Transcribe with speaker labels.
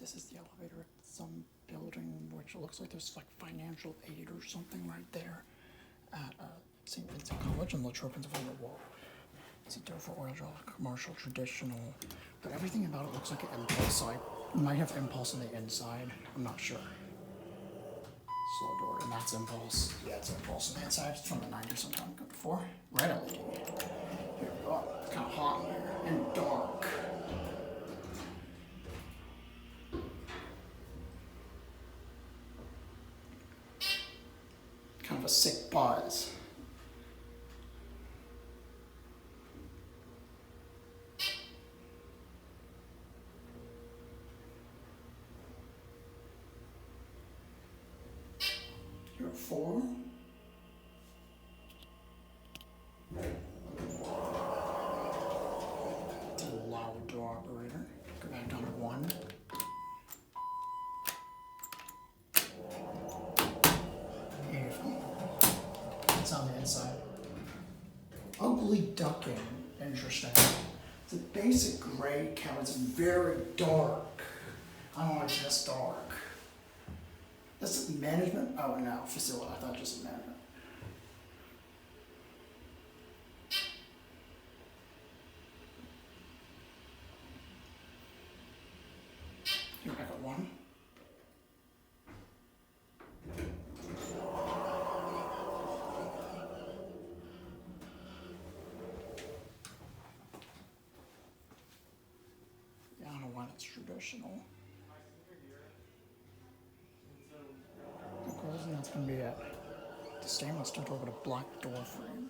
Speaker 1: This is the elevator at some building, which looks like there's like financial aid or something right there at St. Vincent College, and Latrobe, Pennsylvania. Whoa. It's a door for Oildraulic, commercial, traditional, but everything about it looks like an impulse. So it might have impulse on the inside. I'm not sure. Slow door, and that's impulse. Yeah, it's impulse on the inside. It's from the 90s sometime before. Red LED. Here we go. It's kind of hot in here and dark. Kind of a sick buzz. Here are 4. It's a loud door operator. Go back down to 1. Beautiful. It's on the inside. Ugly ducking. Interesting. It's a basic gray cab. It's very dark. I don't like this dark. This is management? Oh no, facility. I thought just management. You're back at 1. Yeah, I don't know why that's traditional. And that's going to be it. The stainless steel door with a black door frame.